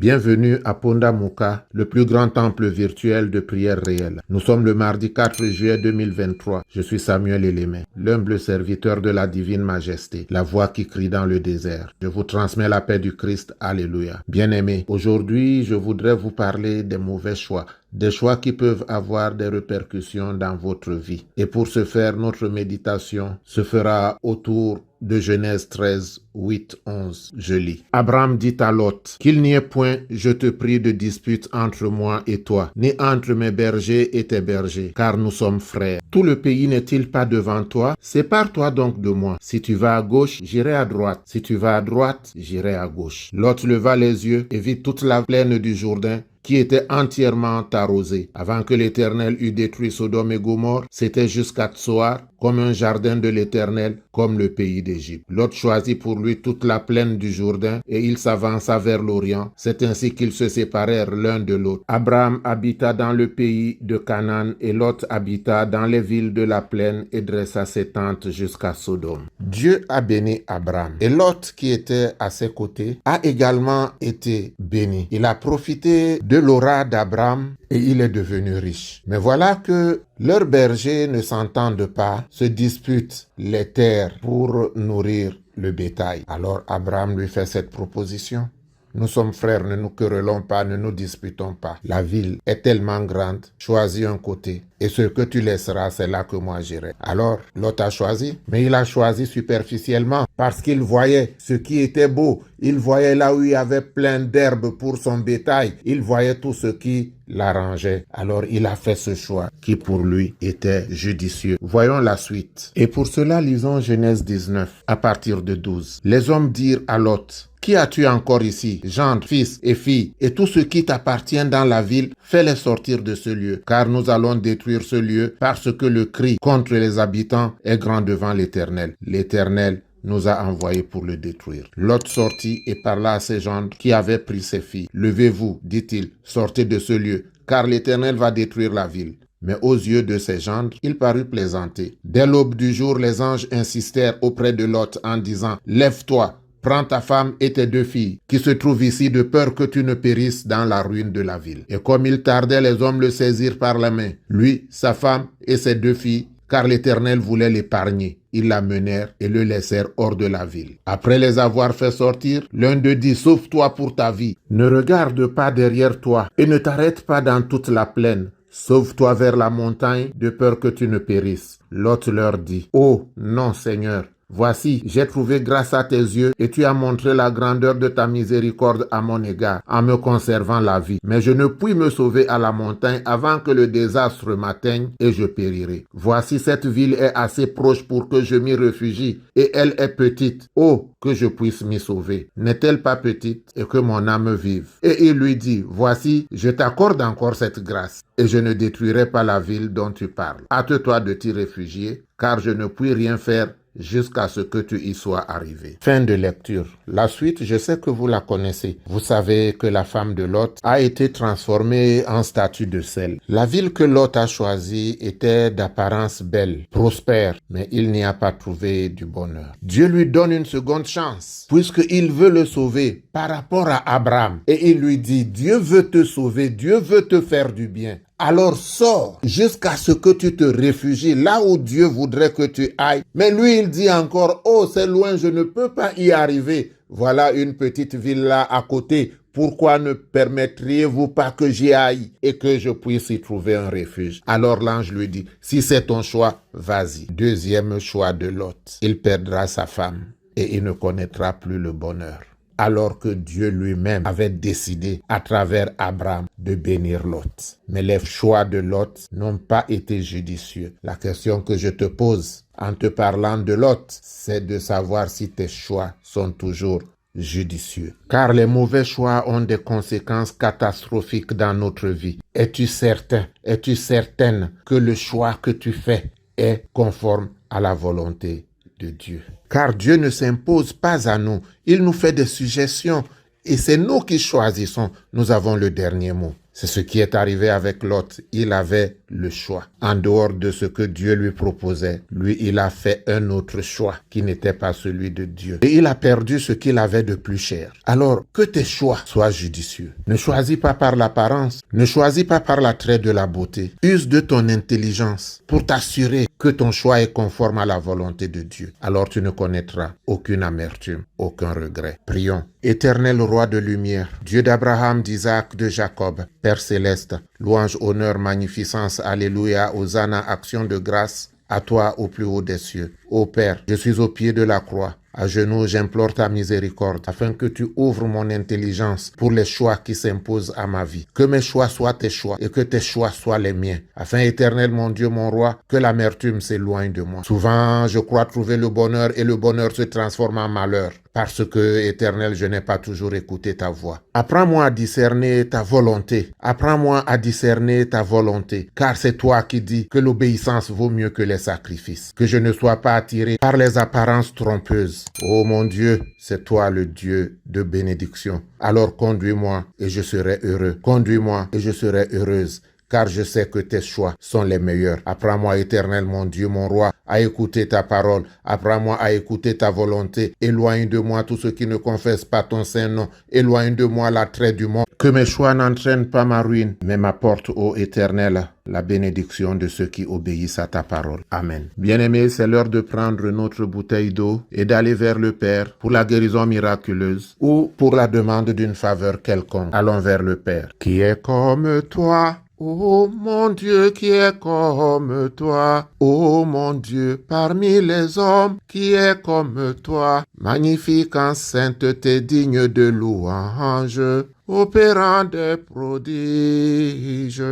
Bienvenue à Pondamuka, le plus grand temple virtuel de prière réelle. Nous sommes le mardi 4 juillet 2023. Je suis Samuel Elémé, l'humble serviteur de la divine majesté, la voix qui crie dans le désert. Je vous transmets la paix du Christ. Alléluia. Bien-aimés, aujourd'hui, je voudrais vous parler des mauvais choix. Des choix qui peuvent avoir des répercussions dans votre vie. Et pour ce faire, notre méditation se fera autour de Genèse 13, 8, 11. Je lis. Abraham dit à Lot, qu'il n'y ait point, je te prie, de dispute entre moi et toi, ni entre mes bergers et tes bergers, car nous sommes frères. Tout le pays n'est-il pas devant toi? Sépare-toi donc de moi. Si tu vas à gauche, j'irai à droite. Si tu vas à droite, j'irai à gauche. Lot leva les yeux et vit toute la plaine du Jourdain, qui était entièrement arrosée. Avant que l'Éternel eût détruit Sodome et Gomorrhe, c'était jusqu'à Tsoar, comme un jardin de l'Éternel, comme le pays d'Égypte. Lot choisit pour lui toute la plaine du Jourdain, et il s'avança vers l'Orient. C'est ainsi qu'ils se séparèrent l'un de l'autre. Abraham habita dans le pays de Canaan, et Lot habita dans les villes de la plaine, et dressa ses tentes jusqu'à Sodome. Dieu a béni Abraham, et Lot, qui était à ses côtés, a également été béni. Il a profité de l'aura d'Abraham et il est devenu riche. Mais voilà que leurs bergers ne s'entendent pas, se disputent les terres pour nourrir le bétail. Alors Abraham lui fait cette proposition. Nous sommes frères, ne nous querellons pas, ne nous disputons pas. La ville est tellement grande, choisis un côté. Et ce que tu laisseras, c'est là que moi j'irai. Alors, Lot a choisi, mais il a choisi superficiellement parce qu'il voyait ce qui était beau. Il voyait là où il y avait plein d'herbes pour son bétail. Il voyait tout ce qui l'arrangeait. Alors, il a fait ce choix qui pour lui était judicieux. Voyons la suite. Et pour cela, lisons Genèse 19 à partir de 12. Les hommes dirent à Lot, qui as-tu encore ici, gendre, fils et filles, et tout ce qui t'appartient dans la ville, fais-les sortir de ce lieu, car nous allons détruire ce lieu, parce que le cri contre les habitants est grand devant l'Éternel. L'Éternel nous a envoyés pour le détruire. Lot sortit et parla à ses gendres qui avaient pris ses filles. Levez-vous, dit-il, sortez de ce lieu, car l'Éternel va détruire la ville. Mais aux yeux de ses gendres, il parut plaisanter. Dès l'aube du jour, les anges insistèrent auprès de Lot en disant, lève-toi, prends ta femme et tes deux filles, qui se trouvent ici, de peur que tu ne périsses dans la ruine de la ville. Et comme il tardait, les hommes le saisirent par la main, lui, sa femme et ses deux filles, car l'Éternel voulait l'épargner. Ils l'amenèrent et le laissèrent hors de la ville. Après les avoir fait sortir, l'un d'eux dit, sauve-toi pour ta vie. Ne regarde pas derrière toi et ne t'arrête pas dans toute la plaine. Sauve-toi vers la montagne, de peur que tu ne périsses. Lot leur dit, oh non, Seigneur. Voici, j'ai trouvé grâce à tes yeux et tu as montré la grandeur de ta miséricorde à mon égard en me conservant la vie. Mais je ne puis me sauver à la montagne avant que le désastre m'atteigne et je périrai. Voici, cette ville est assez proche pour que je m'y réfugie et elle est petite. Oh, que je puisse m'y sauver. N'est-elle pas petite et que mon âme vive? Et il lui dit, voici, je t'accorde encore cette grâce et je ne détruirai pas la ville dont tu parles. Hâte-toi de t'y réfugier car je ne puis rien faire jusqu'à ce que tu y sois arrivé. Fin de lecture. La suite, je sais que vous la connaissez. Vous savez que la femme de Lot a été transformée en statue de sel. La ville que Lot a choisie était d'apparence belle, prospère, mais il n'y a pas trouvé du bonheur. Dieu lui donne une seconde chance, puisqu'il veut le sauver par rapport à Abraham. Et il lui dit, Dieu veut te sauver, Dieu veut te faire du bien. Alors sors jusqu'à ce que tu te réfugies là où Dieu voudrait que tu ailles. Mais lui, il dit encore, oh, c'est loin, je ne peux pas y arriver. Voilà une petite ville là à côté. Pourquoi ne permettriez-vous pas que j'y aille et que je puisse y trouver un refuge? Alors l'ange lui dit, si c'est ton choix, vas-y. Deuxième choix de Lot. Il perdra sa femme et il ne connaîtra plus le bonheur. Alors que Dieu lui-même avait décidé à travers Abraham de bénir Lot. Mais les choix de Lot n'ont pas été judicieux. La question que je te pose en te parlant de Lot, c'est de savoir si tes choix sont toujours judicieux. Car les mauvais choix ont des conséquences catastrophiques dans notre vie. Es-tu certain, es-tu certaine que le choix que tu fais est conforme à la volonté de Dieu? Car Dieu ne s'impose pas à nous. Il nous fait des suggestions Et c'est nous qui choisissons. Nous avons le dernier mot. C'est ce qui est arrivé avec Lot. Il avait le choix. En dehors de ce que Dieu lui proposait, lui, il a fait un autre choix qui n'était pas celui de Dieu. Et il a perdu ce qu'il avait de plus cher. Alors, que tes choix soient judicieux. Ne choisis pas par l'apparence. Ne choisis pas par l'attrait de la beauté. Use de ton intelligence pour t'assurer que ton choix est conforme à la volonté de Dieu. Alors tu ne connaîtras aucune amertume, aucun regret. Prions. Éternel roi de lumière, Dieu d'Abraham, d'Isaac, de Jacob, Père céleste, louange, honneur, magnificence, alléluia, hosanna, action de grâce, à toi au plus haut des cieux. Ô Père, je suis au pied de la croix. À genoux, j'implore ta miséricorde, afin que tu ouvres mon intelligence pour les choix qui s'imposent à ma vie. Que mes choix soient tes choix et que tes choix soient les miens. Afin, éternel mon Dieu, mon roi, que l'amertume s'éloigne de moi. Souvent, je crois trouver le bonheur et le bonheur se transforme en malheur. Parce que, éternel, je n'ai pas toujours écouté ta voix. Apprends-moi à discerner ta volonté. Apprends-moi à discerner ta volonté. Car c'est toi qui dis que l'obéissance vaut mieux que les sacrifices. Que je ne sois pas attiré par les apparences trompeuses. Oh mon Dieu, c'est toi le Dieu de bénédiction. Alors conduis-moi et je serai heureux. Conduis-moi et je serai heureuse. Car je sais que tes choix sont les meilleurs. Apprends-moi, éternel, mon Dieu, mon roi, à écouter ta parole. Apprends-moi à écouter ta volonté. Éloigne de moi tout ce qui ne confesse pas ton saint nom. Éloigne de moi l'attrait du monde. Que mes choix n'entraînent pas ma ruine, mais m'apportent, ô éternel, la bénédiction de ceux qui obéissent à ta parole. Amen. Bien-aimés, c'est l'heure de prendre notre bouteille d'eau et d'aller vers le Père pour la guérison miraculeuse ou pour la demande d'une faveur quelconque. Allons vers le Père. Qui est comme toi? Ô mon Dieu, qui est comme toi, ô mon Dieu, parmi les hommes, qui est comme toi, magnifique en sainteté, digne de louange, opérant des prodiges.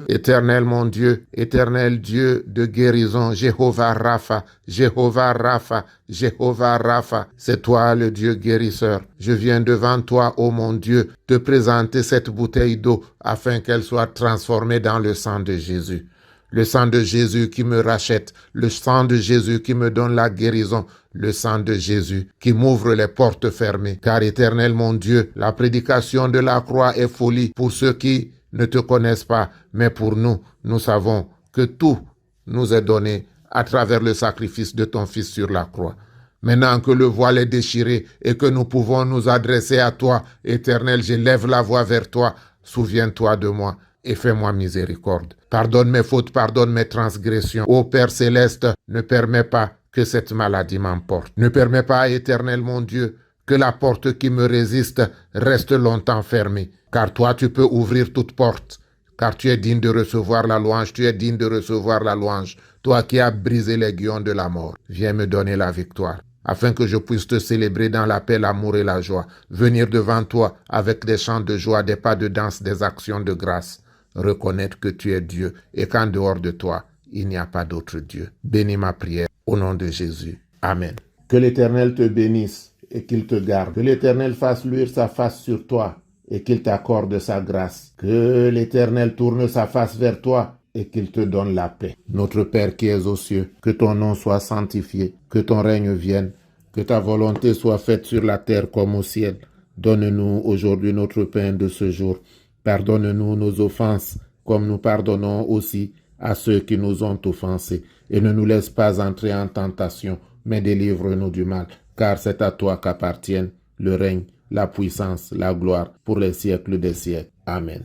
Éternel mon Dieu, éternel Dieu de guérison, Jéhovah Rapha, Jéhovah Rapha, Jéhovah Rapha, c'est toi le Dieu guérisseur. Je viens devant toi, ô mon Dieu, te présenter cette bouteille d'eau afin qu'elle soit transformée dans le sang de Jésus. Le sang de Jésus qui me rachète, le sang de Jésus qui me donne la guérison, le sang de Jésus qui m'ouvre les portes fermées. Car éternel mon Dieu, la prédication de la croix est folie pour ceux qui ne te connaissent pas, mais pour nous, nous savons que tout nous est donné à travers le sacrifice de ton Fils sur la croix. Maintenant que le voile est déchiré et que nous pouvons nous adresser à toi, éternel, je lève la voix vers toi, souviens-toi de moi et fais-moi miséricorde. Pardonne mes fautes, pardonne mes transgressions. Ô Père céleste, ne permets pas que cette maladie m'emporte. Ne permets pas, éternel mon Dieu, que la porte qui me résiste reste longtemps fermée. Car toi, tu peux ouvrir toute porte. Car tu es digne de recevoir la louange, tu es digne de recevoir la louange. Toi qui as brisé les guillons de la mort, viens me donner la victoire, afin que je puisse te célébrer dans la paix, l'amour et la joie. Venir devant toi avec des chants de joie, des pas de danse, des actions de grâce. Reconnaître que tu es Dieu et qu'en dehors de toi, il n'y a pas d'autre Dieu. Bénis ma prière au nom de Jésus. Amen. Que l'Éternel te bénisse et qu'il te garde. Que l'Éternel fasse luire sa face sur toi et qu'il t'accorde sa grâce. Que l'Éternel tourne sa face vers toi et qu'il te donne la paix. Notre Père qui es aux cieux, que ton nom soit sanctifié, que ton règne vienne, que ta volonté soit faite sur la terre comme au ciel. Donne-nous aujourd'hui notre pain de ce jour. Pardonne-nous nos offenses, comme nous pardonnons aussi à ceux qui nous ont offensés. Et ne nous laisse pas entrer en tentation, mais délivre-nous du mal. Car c'est à toi qu'appartiennent le règne, la puissance, la gloire, pour les siècles des siècles. Amen.